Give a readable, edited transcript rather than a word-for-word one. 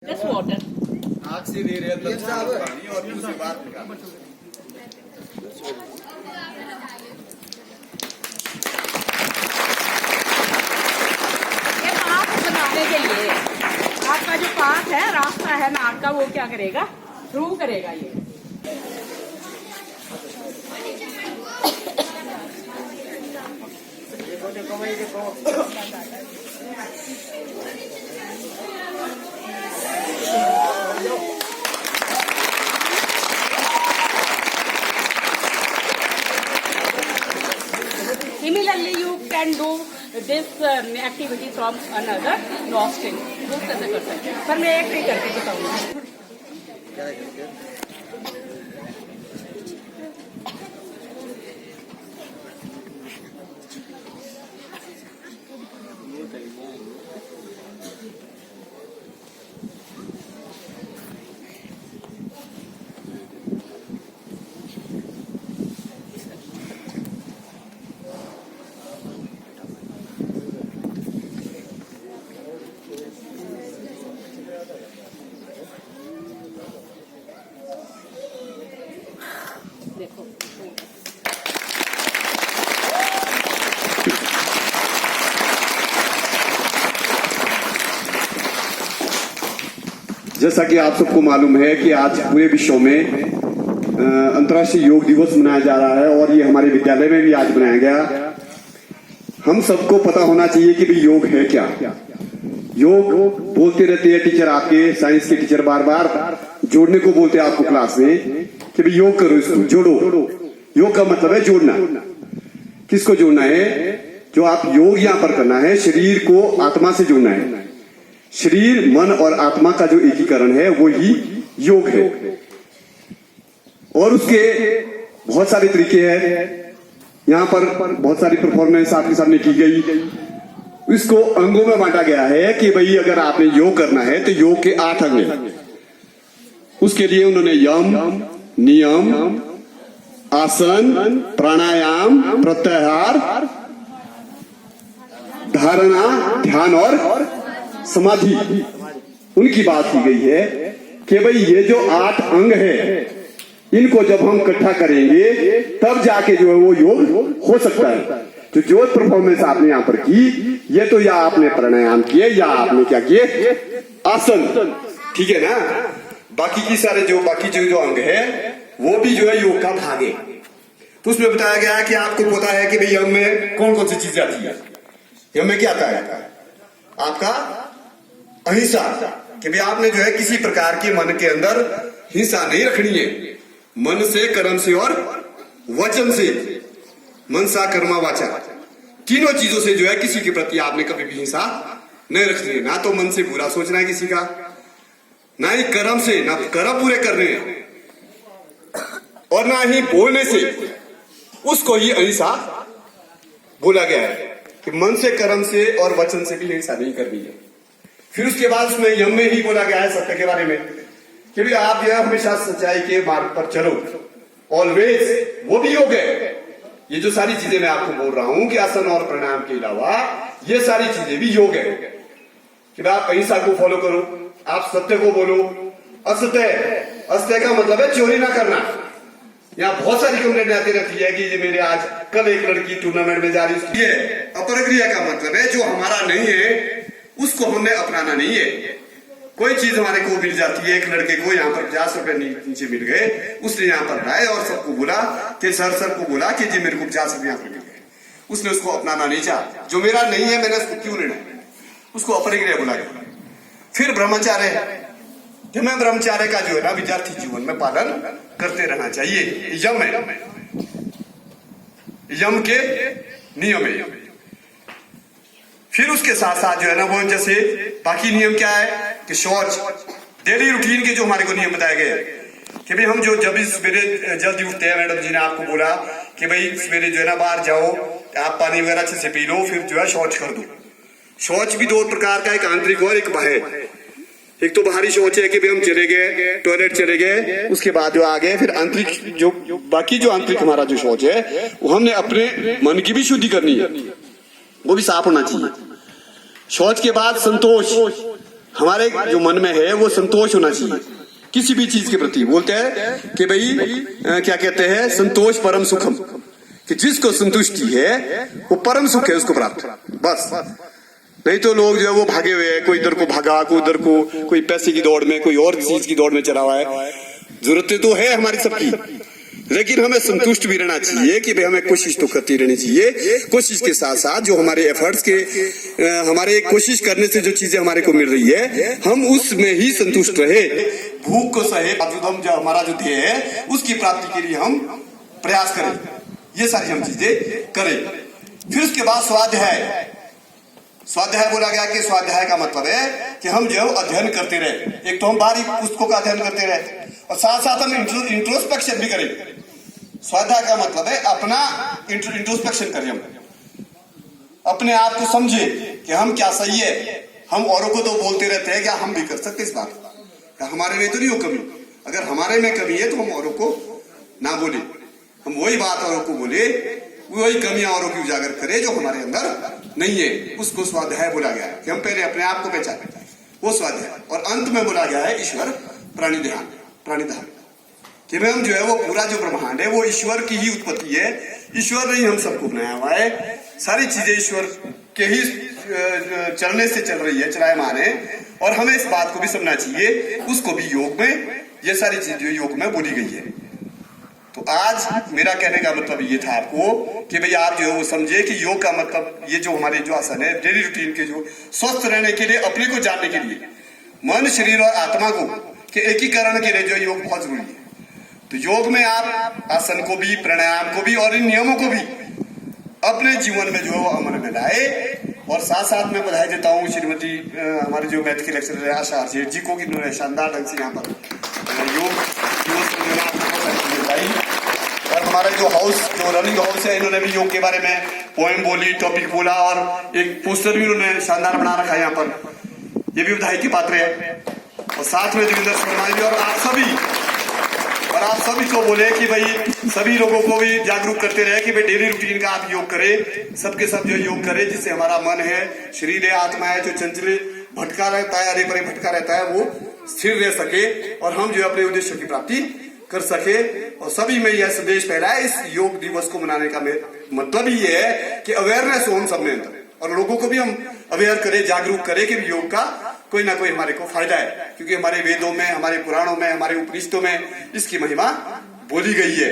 Just water. आग से दे रहे हैं पानी और दूसरी बात निकाल। ये पाथ बनाने के लिए आपका जो पाथ है, रास्ता है नाक का, वो क्या करेगा? थ्रू करेगा ये। Similarly, you can do this activity from another nostril. दूसरे से कर सकते हैं, पर मैं एक ही करके बताऊंगी। देखो जैसा कि आप सबको मालूम है कि आज पूरे विश्व में अंतर्राष्ट्रीय योग दिवस मनाया जा रहा है और ये हमारे विद्यालय में भी आज मनाया गया। हम सबको पता होना चाहिए कि भाई योग है क्या। योग बोलते रहते हैं टीचर, आपके साइंस के टीचर बार बार जोड़ने को बोलते हैं आपको क्लास में कि भाई योग करो, इसको जोड़ो। योग का मतलब है जोड़ना। किसको जोड़ना है? जो आप योग यहां पर करना है, शरीर को आत्मा से जोड़ना है। शरीर, मन और आत्मा का जो एकीकरण है वो ही योग है। और उसके बहुत सारे तरीके हैं। यहाँ पर बहुत सारी परफॉर्मेंस आपके सामने की गई। इसको अंगों में बांटा गया है कि भाई अगर आपने योग करना है तो योग के 8 अंग हैं। उसके लिए उन्होंने यम, नियम, आसन, प्राणायाम, प्रत्याहार, धारणा, ध्यान और समाधि, उनकी बात की गई है कि भाई ये जो 8 अंग है, इनको जब हम इकट्ठा करेंगे तब जाके जो है वो योग हो सकता है। तो जो परफॉर्मेंस आपने यहाँ पर की, ये तो या आपने प्राणायाम किए या आपने क्या किए, आसन, ठीक है ना। बाकी की सारे बाकी जो अंग है वो भी जो है योग का भाग है। तो उसमें बताया गया है कि आपको पता है कि भाई योग में कौन कौन सी चीजें आती है। योग में क्या आता है? आपका अहिंसा, कि भाई आपने जो है किसी प्रकार के मन के अंदर हिंसा नहीं रखनी है। मन से, कर्म से और वचन से, मनसा कर्मा वाचा, तीनों चीजों से जो है किसी के प्रति आपने कभी भी हिंसा नहीं रखनी है। ना तो मन से बुरा सोचना है किसी का, ना ही कर्म से, ना कर्म पूरे करने हैं, और ना ही बोलने से। उसको ही अहिंसा बोला गया है कि मन से, कर्म से और वचन से भी हिंसा नहीं करनी है। फिर उसके बाद उसमें यम में ही बोला गया है सत्य के बारे में कि भी आप जो है हमेशा सच्चाई के मार्ग पर चलो, ऑलवेज, वो भी योग है। ये जो सारी चीजें मैं आपको बोल रहा हूं कि आसन और प्राणायाम के अलावा ये सारी चीजें भी योग है कि आप अहिंसा को फॉलो करो, आप सत्य को बोलो। असत्य का मतलब है चोरी ना करना। यहाँ बहुत सारी कंप्लेंट आती रहती है कि ये मेरे आज कल एक लड़की टूर्नामेंट में जा रही है। अपरक्रिया का मतलब है जो हमारा नहीं है उसको हमने अपनाना नहीं है। कोई चीज हमारे को मिल जाती है, एक लड़के को यहाँ पर 50 रुपए नीचे मिल गए, उसने यहाँ पर लाए और सबको बोला कि सर को बोला कि जी मेरे को 50 रुपए यहाँ पर मिल गए। उसने उसको अपनाना नहीं चाहा। जो मेरा नहीं है मैंने उसको क्यों लेना है, उसको अपरिग्रह बोला गया। फिर ब्रह्मचार्य, मैं ब्रह्मचार्य का जो है ना विद्यार्थी जीवन में पालन करते रहना चाहिए। यम है, यम के नियम है। फिर उसके साथ साथ जो है ना वो जैसे बाकी नियम क्या है कि शौच, डेली रूटीन के जो हमारे को नियम बताए गए कि भाई हम जो जब भी सवेरे जल्दी उठते हैं, मैडम जी ने आपको बोला कि भाई सवेरे जो है ना बाहर जाओ, आप पानी वगैरह अच्छे से पी लो, फिर जो है शौच कर दो। शौच भी 2 प्रकार का, एक आंतरिक और एक बाह्य। एक तो बाहरी शौच है कि भाई हम चले गए, टॉयलेट चले गए, उसके बाद जो आ गए। फिर आंतरिक जो बाकी जो आंतरिक हमारा जो शौच है वो हमने अपने मन की भी शुद्धि करनी है, वो भी साफ होना चाहिए। शौच के बाद संतोष, हमारे जो मन में है वो संतोष होना चाहिए किसी भी चीज के प्रति। बोलते हैं कि भाई क्या कहते हैं, संतोष परम सुखम, कि जिसको संतुष्टि है वो परम सुख है उसको प्राप्त, बस। नहीं तो लोग जो है वो भागे हुए हैं, कोई इधर को भागा, कोई उधर को, कोई पैसे की दौड़ में, कोई और चीज की दौड़ में चला हुआ है। जरूरतें तो है हमारी सबकी, लेकिन हमें संतुष्ट भी रहना चाहिए कि भाई हमें कोशिश तो करती रहनी चाहिए। कोशिश के साथ साथ जो हमारे एफर्ट्स के हमारे कोशिश करने से जो चीजें हमारे को मिल रही है, हम उसमें ही संतुष्ट रहे। भूख को सहे बावजूद हम जो हमारा जो ध्येय है उसकी प्राप्ति के लिए हम प्रयास करें, ये सारी हम चीजें करें। फिर उसके बाद स्वाध्याय। स्वाध्याय बोला गया कि स्वाध्याय का मतलब है कि हम जो अध्ययन करते रहे। एक तो हम बाहरी पुस्तकों का अध्ययन करते रहे और साथ साथ हम इंट्रोस्पेक्शन भी करें। स्वाध्याय का मतलब है अपना इंट्रोस्पेक्शन करें, हम अपने आप को समझे कि हम क्या सही है। हम औरों को तो बोलते रहते हैं, क्या हम भी कर सकते इस बात का, हमारे में तो नहीं हो कमी। अगर हमारे में कमी है तो हम औरों को ना बोले, हम वही बात औरों को बोले, वही कमियां औरों की उजागर करें जो हमारे अंदर नहीं है। उसको स्वाध्याय बोला गया है कि हम पहले अपने आप को पहचाने, वो स्वाध्याय। और अंत में बोला गया है ईश्वर प्राणिधान, प्राणिधान कि हम जो है वो पूरा जो ब्रह्मांड है वो ईश्वर की ही उत्पत्ति है। ईश्वर ने ही हम सबको बनाया हुआ है, सारी चीजें ईश्वर के ही चलने से चल रही है, चलायमान है। और हमें इस बात को भी समझना चाहिए, उसको भी योग में, ये सारी चीजें योग में बोली गई है। तो आज मेरा कहने का मतलब ये था आपको कि भाई आप जो है वो समझे कि योग का मतलब ये जो हमारे जो आसन है डेली रूटीन के, जो स्वस्थ रहने के लिए, अपने को जानने के लिए, मन शरीर और आत्मा को के एकीकरण के लिए जो योग बहुत जरूरी है। तो योग में आप आसन को भी, प्राणायाम को भी और इन नियमों को भी अपने जीवन में जो है वो अमल में लाए। और साथ साथ मैं बधाई देता हूँ श्रीमती हमारे जो मैथ की लेक्चरर है आशा सेठ जी को, कि इन्होंने शानदार ढंग से यहाँ पर योग और हमारा जो हाउस, जो रनिंग हाउस है, इन्होंने भी योग के बारे में पोएम बोली, टॉपिक बोला और एक पोस्टर भी उन्होंने शानदार बना रखा है यहाँ पर, ये भी बधाई की पात्र है। और साथ में जोगिंदर शर्मा जी और आप सभी को बोले कि भाई सभी लोगों को भी जागरूक करते रहे कि भाई डेली रूटीन का आप योग करें, सबके सब जो योग करें, जिससे हमारा मन है, शरीर है, आत्मा है, जो चंचल भटका रहता है, अरे परे भटका रहता है, वो स्थिर रह सके और हम जो अपने उद्देश्य की प्राप्ति कर सके। और सभी में यह संदेश फैलाए। इस योग दिवस को मनाने का मतलब ही ये है कि अवेयरनेस हो हम सब में अंदर, और लोगों को भी हम अवेयर करें, जागरूक करें कि योग का कोई ना कोई हमारे को फायदा है, क्योंकि हमारे वेदों में, हमारे पुराणों में, हमारे उपनिषदों में इसकी महिमा बोली गई है।